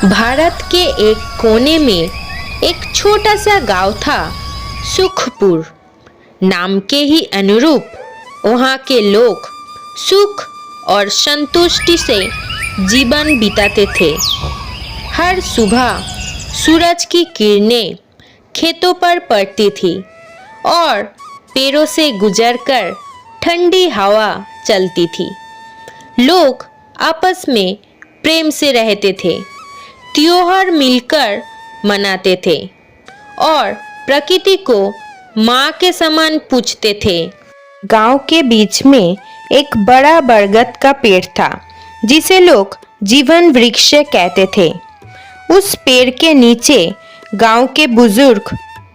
भारत के एक कोने में एक छोटा सा गांव था, सुखपुर। नाम के ही अनुरूप वहाँ के लोग सुख और संतुष्टि से जीवन बिताते थे। हर सुबह सूरज की किरणें खेतों पर पड़ती थी और पेड़ों से गुजरकर ठंडी हवा चलती थी। लोग आपस में प्रेम से रहते थे, त्योहार मिलकर मनाते थे और प्रकृति को माँ के समान पूजते थे। गांव के बीच में एक बड़ा बरगद का पेड़ था, जिसे लोग जीवन वृक्ष कहते थे। उस पेड़ के नीचे गांव के बुजुर्ग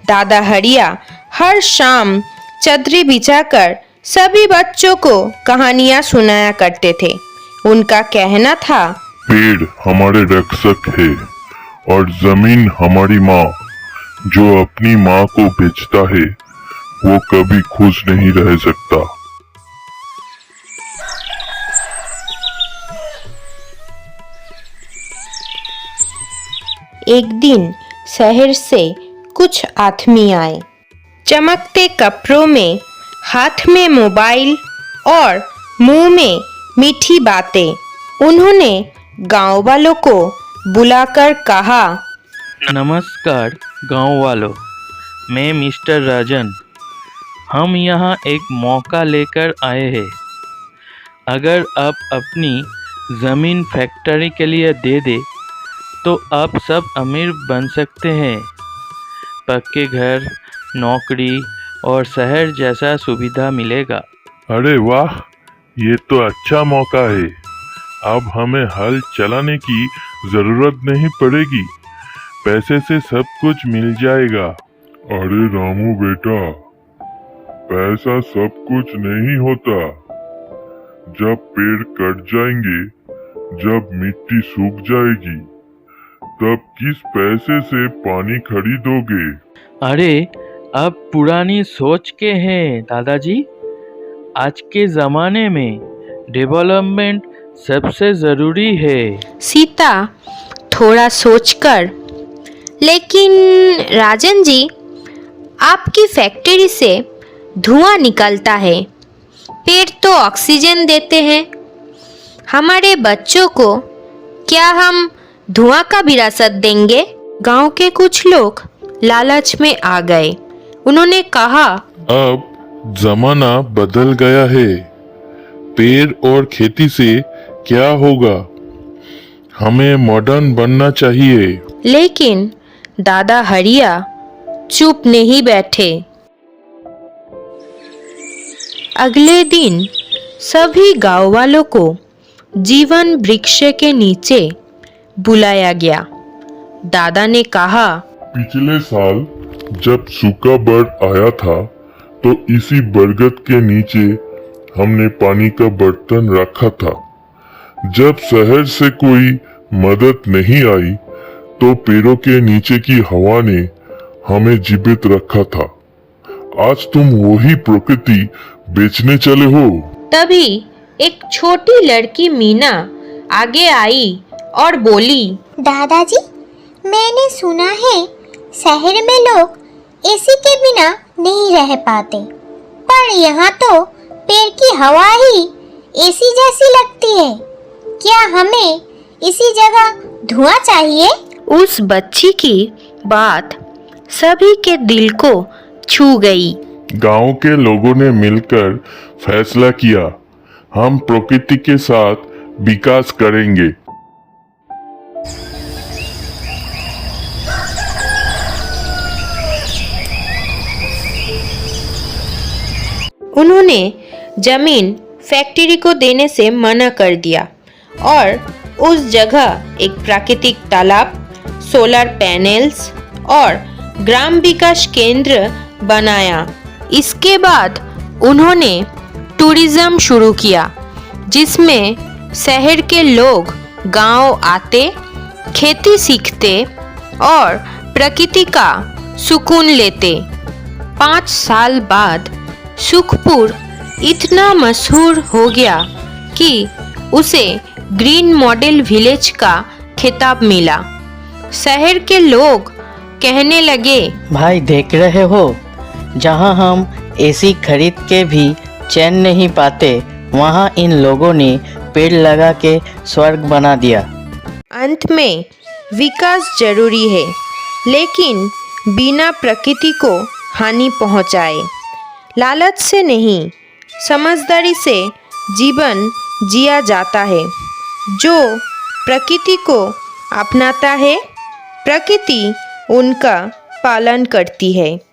दादा हरिया हर शाम चदरी बिछाकर सभी बच्चों को कहानियां सुनाया करते थे। उनका कहना था, पेड़ हमारे रक्षक है और जमीन हमारी माँ। जो अपनी माँ को बेचता है वो कभी खुश नहीं रह सकता। एक दिन शहर से कुछ आदमी आए, चमकते कपड़ों में, हाथ में मोबाइल और मुंह में मीठी बातें। उन्होंने गांव वालों को बुलाकर कहा, नमस्कार गांव वालों, मैं मिस्टर राजन। हम यहाँ एक मौका लेकर आए हैं। अगर आप अपनी ज़मीन फैक्ट्री के लिए दे दे तो आप सब अमीर बन सकते हैं। पक्के घर, नौकरी और शहर जैसा सुविधा मिलेगा। अरे वाह, ये तो अच्छा मौका है। अब हमें हल चलाने की जरूरत नहीं पड़ेगी, पैसे से सब कुछ मिल जाएगा। अरे रामू बेटा, पैसा सब कुछ नहीं होता। जब पेड़ कट जाएंगे, जब मिट्टी सूख जाएगी, तब किस पैसे से पानी खरीदोगे? अरे अब पुरानी सोच के हैं दादाजी। आज के ज़माने में डेवलपमेंट सबसे ज़रूरी है। सीता थोड़ा सोचकर, लेकिन राजन जी, आपकी फैक्ट्री से धुआं निकलता है, पेड़ तो ऑक्सीजन देते हैं। हमारे बच्चों को क्या हम धुआं का विरासत देंगे? गांव के कुछ लोग लालच में आ गए। उन्होंने कहा, अब जमाना बदल गया है, पेड़ और खेती से क्या होगा? हमें मॉडर्न बनना चाहिए। लेकिन दादा हरिया चुप नहीं बैठे। अगले दिन सभी गांव वालों को जीवन वृक्ष के नीचे बुलाया गया। दादा ने कहा, पिछले साल जब सूखा बाढ़ आया था तो इसी बरगद के नीचे हमने पानी का बर्तन रखा था। जब शहर से कोई मदद नहीं आई तो पेड़ों के नीचे की हवा ने हमें जीवित रखा था। आज तुम वही प्रकृति बेचने चले हो। तभी एक छोटी लड़की मीना आगे आई और बोली, दादाजी, मैंने सुना है शहर में लोग एसी के बिना नहीं रह पाते, पर यहाँ तो पेड़ की हवा ही एसी जैसी लगती है। क्या हमें इसी जगह धुआं चाहिए? उस बच्ची की बात सभी के दिल को छू गई। गांव के लोगों ने मिलकर फैसला किया, हम प्रकृति के साथ विकास करेंगे। उन्होंने जमीन फैक्ट्री को देने से मना कर दिया और उस जगह एक प्राकृतिक तालाब, सोलर पैनल्स और ग्राम विकास केंद्र बनाया। इसके बाद उन्होंने टूरिज्म शुरू किया, जिसमें शहर के लोग गांव आते, खेती सीखते और प्रकृति का सुकून लेते। 5 साल बाद सुखपुर इतना मशहूर हो गया कि उसे ग्रीन मॉडल विलेज का खिताब मिला। शहर के लोग कहने लगे, भाई देख रहे हो, जहाँ हम एसी खरीद के भी चैन नहीं पाते, वहाँ इन लोगों ने पेड़ लगा के स्वर्ग बना दिया। अंत में विकास जरूरी है, लेकिन बिना प्रकृति को हानि पहुंचाए। लालच से नहीं, समझदारी से जीवन जिया जाता है। जो प्रकृति को अपनाता है, प्रकृति उनका पालन करती है।